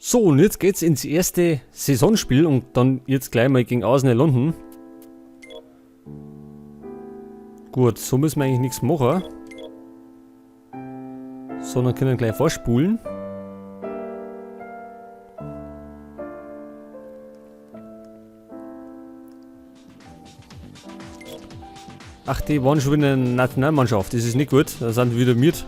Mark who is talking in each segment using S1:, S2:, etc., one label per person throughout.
S1: So, und jetzt geht's ins erste Saisonspiel und dann jetzt gleich mal gegen Arsenal London. Gut, so müssen wir eigentlich nichts machen. Sondern können gleich vorspulen. Ach, die waren schon wieder in der Nationalmannschaft. Das ist nicht gut. Da sind wir wieder mit.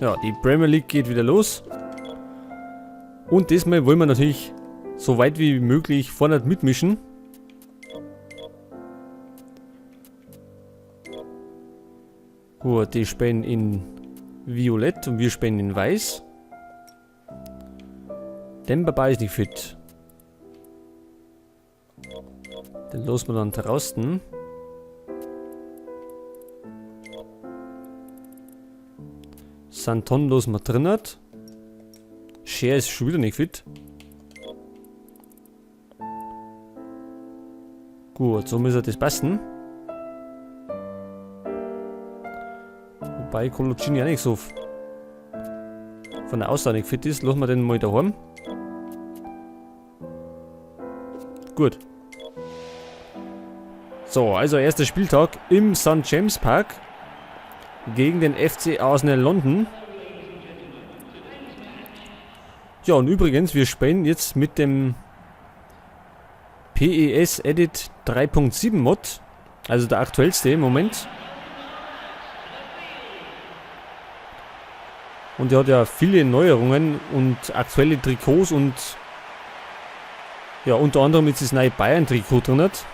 S1: Ja, die Premier League geht wieder los. Und diesmal wollen wir natürlich so weit wie möglich vorne mitmischen. Gut, die spielen in Violett und wir spielen in Weiß. Demba ist nicht fit. Den lassen wir dann draußen. Santon lassen wir drin. Cher ist schon wieder nicht fit. Gut, so müsste das passen. Wobei Coloccini auch nicht so von der Aussage nicht fit ist. Lassen wir den mal daheim. Gut. So, also erster Spieltag im St. James Park gegen den FC Arsenal London. Ja, und übrigens, wir spielen jetzt mit dem PES Edit 3.7 Mod, also der aktuellste im Moment. Und der hat ja viele Neuerungen und aktuelle Trikots und ja, unter anderem jetzt das neue Bayern-Trikot drin hat.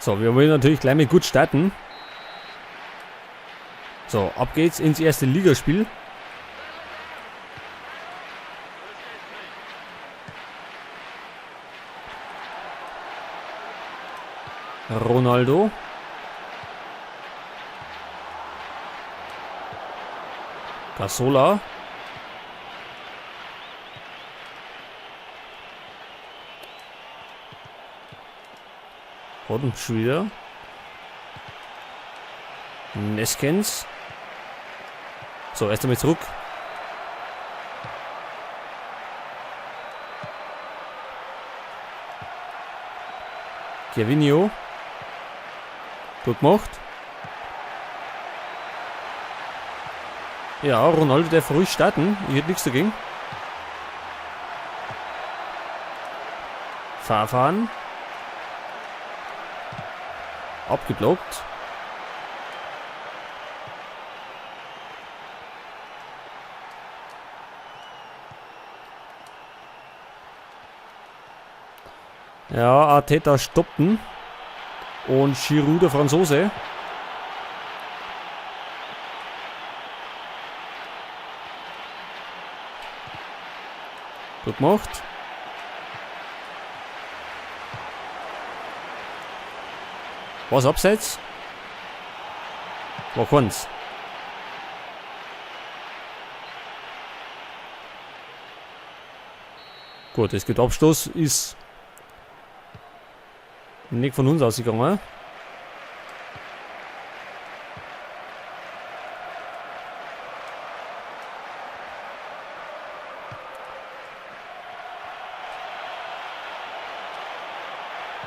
S1: So, wir wollen natürlich gleich mal gut starten. So, ab geht's ins erste Ligaspiel. Ronaldo. Cazorla. Roddenschwiler. Neskens. So, erst einmal zurück. Gervinho. Gut gemacht. Ja, Ronaldo darf ruhig starten. Ich hätte nichts dagegen. Fahrfahren. Abgeblockt. Ja, Arteta stoppten. Und Giroud, der Franzose. Gut gemacht. Was abseits? War keins. Gut, es gibt Abstoß, ist nicht von uns ausgegangen.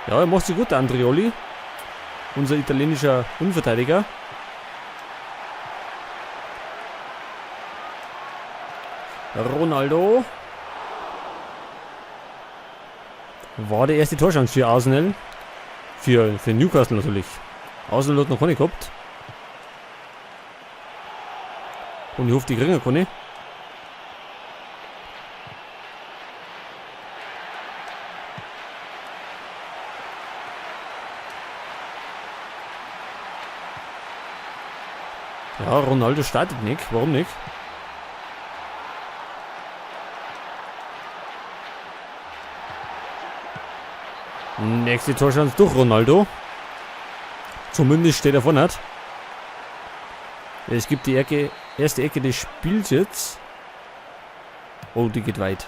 S1: Ja, er macht sich gut, Andrioli. Unser italienischer Innenverteidiger. Ronaldo. War die erste Torchance für Arsenal. Für Newcastle natürlich. Arsenal hat noch keine gehabt. Und ich hoffe, die kriegen keine. Ja, Ronaldo startet nicht. Warum nicht? Nächste Torchance durch Ronaldo. Zumindest steht er vorne. Es gibt die Ecke Erste Ecke des Spiels jetzt. Oh, die geht weit.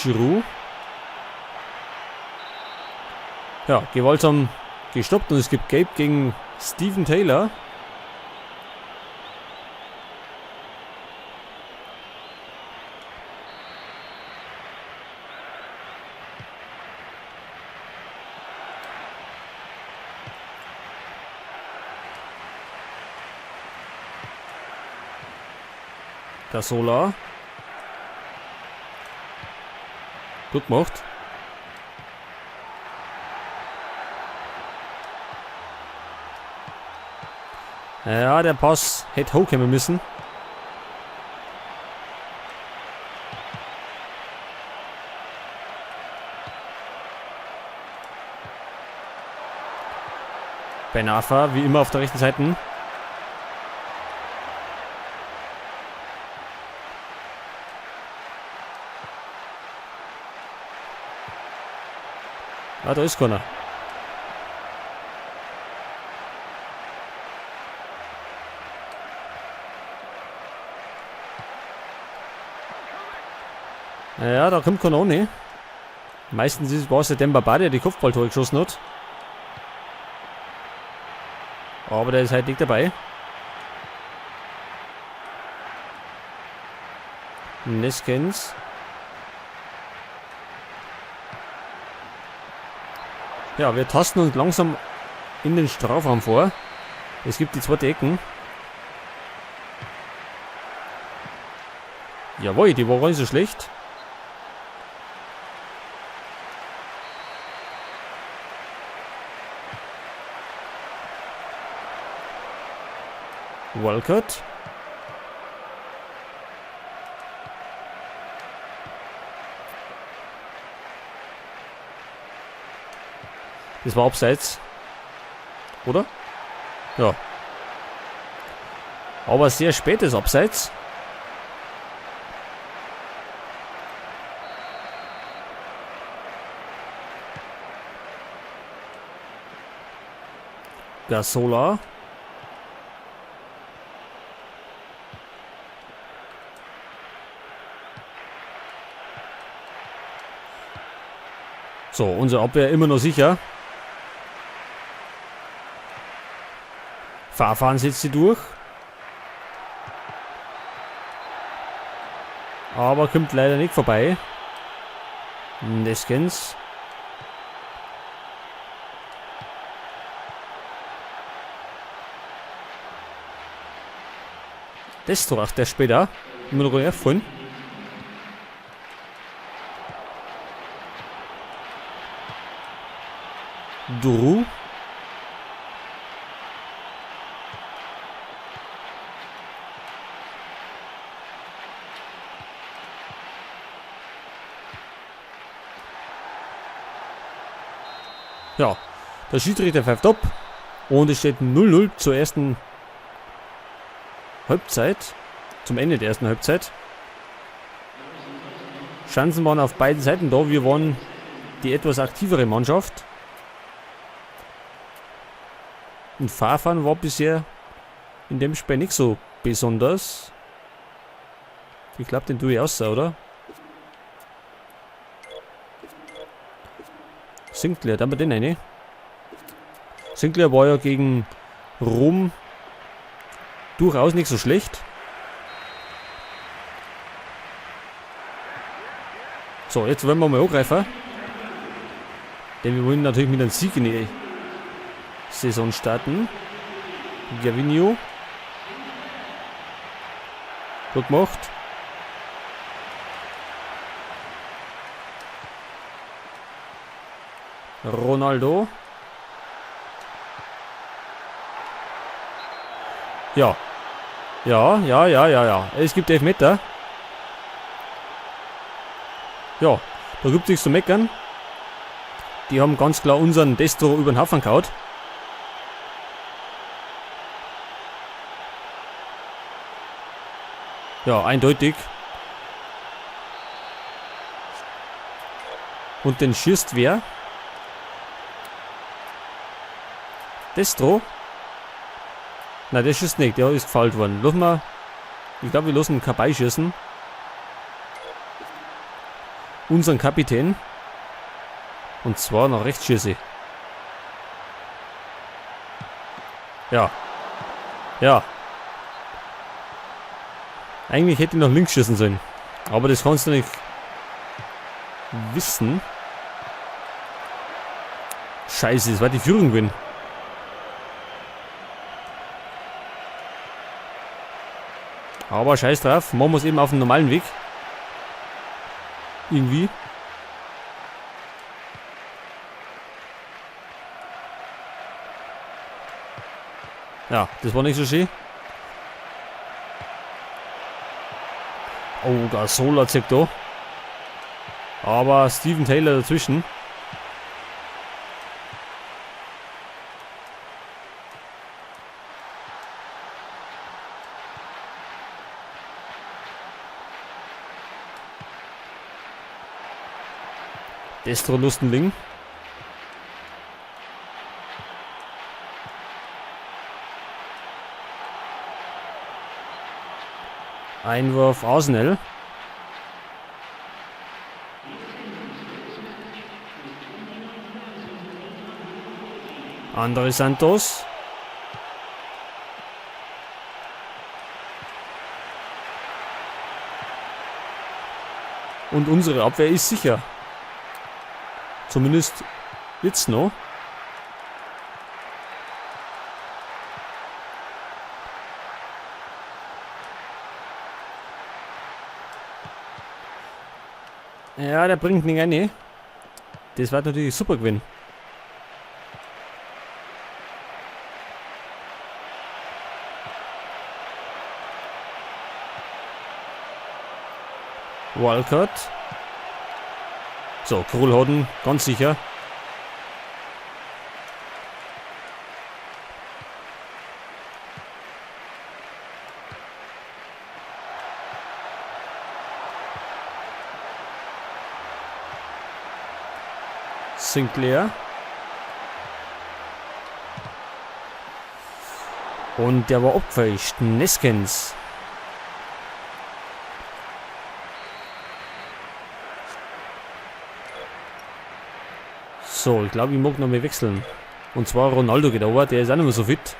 S1: Giroud. Ja, gewaltsam gestoppt und es gibt Gelb gegen Steven Taylor. Der Solar. Gut gemacht. Ja, der Pass hätte hochkommen müssen. Ben Arfa, wie immer auf der rechten Seite. Ah, da ist keiner. Ja, da kommt keiner auch nicht. Meistens war es der Demba Ba, der die Kopfballtore geschossen hat. Aber der ist halt nicht dabei. Neskens. Ja, wir tasten uns langsam in den Strafraum vor. Es gibt die zweite Ecken. Jawohl, die war gar nicht so schlecht. Walcott. Das war abseits. Oder? Ja. Aber sehr spätes Abseits. Gasola. So, unsere Abwehr immer noch sicher. Fahrfahren setzt sie durch. Aber kommt leider nicht vorbei. Neskens. Das Tor der später. Immer noch erfolgen. Duru. Ja, der Schiedsrichter pfeift ab und es steht 0-0 zur ersten Halbzeit, zum Ende der ersten Halbzeit. Chancen waren auf beiden Seiten da, wir waren die etwas aktivere Mannschaft. Und Fahrfahren war bisher in dem Spiel nicht so besonders. Ich glaube, den tue ich aus, oder? Sinclair, da haben wir den eine. Sinclair war ja gegen Rom durchaus nicht so schlecht. So, jetzt wollen wir mal angreifen. Denn wir wollen natürlich mit einem Sieg in die Saison starten. Gavinho. Gut gemacht. Ronaldo. Ja. Ja. Es gibt Elfmeter. Ja, da gibt es nichts zu meckern. Die haben ganz klar unseren Destro über den Haufen gehauen. Ja, eindeutig. Und den schießt wer? Destro. Nein, der schießt nicht. Der ist gefault worden. Lass mal. Ich glaube, wir lassen ihn Kabai schießen. Unseren Kapitän. Und zwar nach rechts schieße. Ja. Ja. Eigentlich hätte ich nach links schießen sollen. Aber das kannst du nicht wissen. Scheiße, das war die Führung gewinnen. Aber scheiß drauf, machen wir es eben auf dem normalen Weg. Irgendwie. Ja, das war nicht so schön. Oh, Gasola zieht da. Aber Steven Taylor dazwischen. Destro Lustenling. Einwurf Arsenal. Andre Santos. Und unsere Abwehr ist sicher. Zumindest jetzt noch. Ja, der bringt nicht rein. Das war natürlich super Gewinn. Walcott. So, Krulhoden, ganz sicher. Sinclair. Und der war abgefälscht. Neskens. So, ich glaube, ich mag noch mehr wechseln. Und zwar Ronaldo geht over, der ist auch nicht mehr so fit.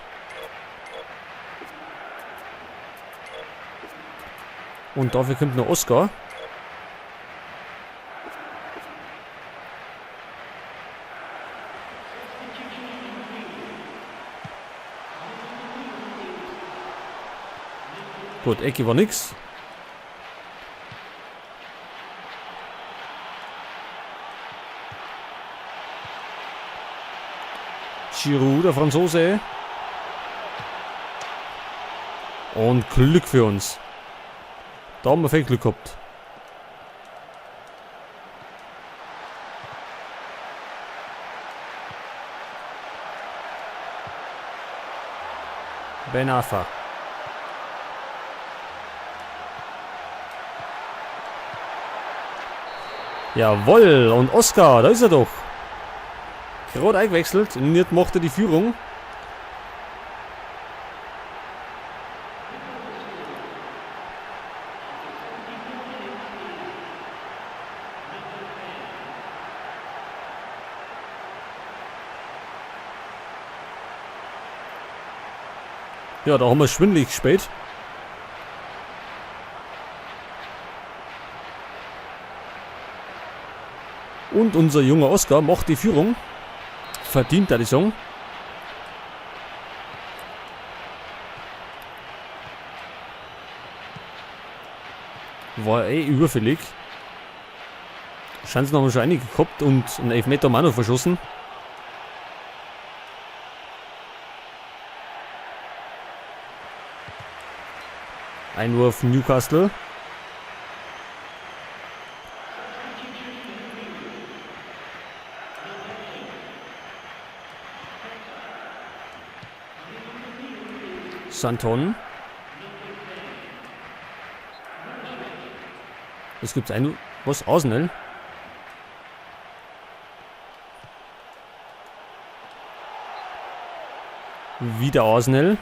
S1: Und dafür kommt noch Oscar. Gut, Ecke war nix. Giroud, der Franzose. Und Glück für uns. Da haben wir viel Glück gehabt. Benafa. Jawohl, und Oscar, da ist er doch. Gerade eingewechselt, nicht macht er die Führung. Ja, da haben wir schwindelig gespielt. Und unser junger Oscar macht die Führung. Verdient er die Song. War überfällig. Chancen haben wir schon einige gehabt und einen Elfmeter haben wir auch noch verschossen. Einwurf Newcastle. Santon. Es gibt ein was Arsenal. Wieder Arsenal.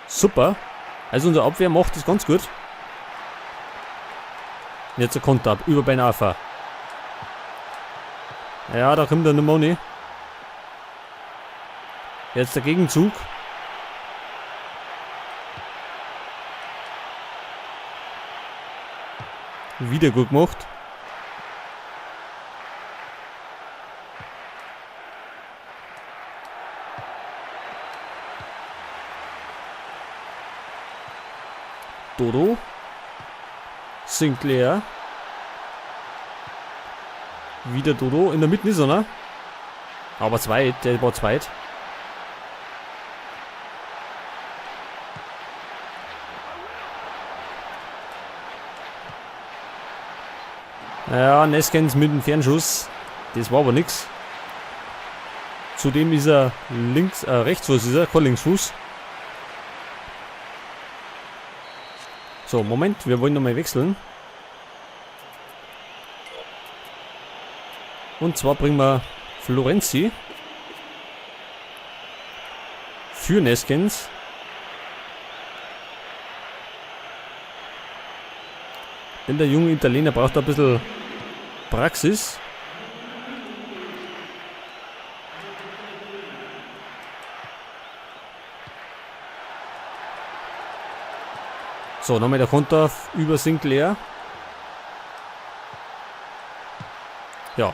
S1: Super. Also unsere Abwehr macht das ganz gut. Jetzt ein Konter ab. Über Ben Arfa. Ja, da kommt der Nemoni. Jetzt der Gegenzug. Wieder gut gemacht. Dodo. Sinclair. Wieder Dodo. In der Mitte ist er, ne? Aber zweit. Der war zweit. Ja, Neskens mit dem Fernschuss. Das war aber nix. Zudem ist er Rechtsfuß, ist er, kein Linksfuß. So, Moment, wir wollen nochmal wechseln. Und zwar bringen wir Florenzi für Neskens. Denn der junge Italiener braucht ein bisschen Praxis. So, nochmal der Konter über Sinclair. Ja.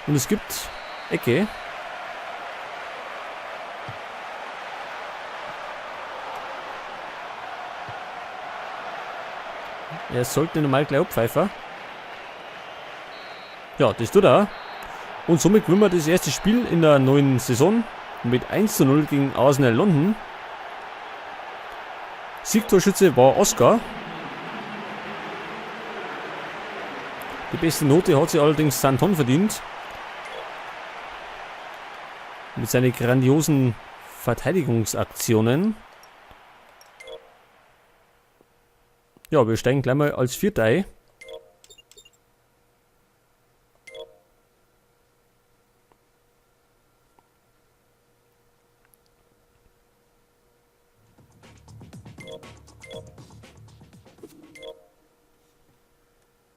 S1: Und es gibt Ecke. Er sollte normal gleich abpfeifen. Ja, das tut er. Und somit gewinnen wir das erste Spiel in der neuen Saison mit 1:0 gegen Arsenal London. Siegtorschütze war Oscar. Die beste Note hat sich allerdings Santon verdient. Mit seinen grandiosen Verteidigungsaktionen. Ja, wir steigen gleich mal als Vierter ein.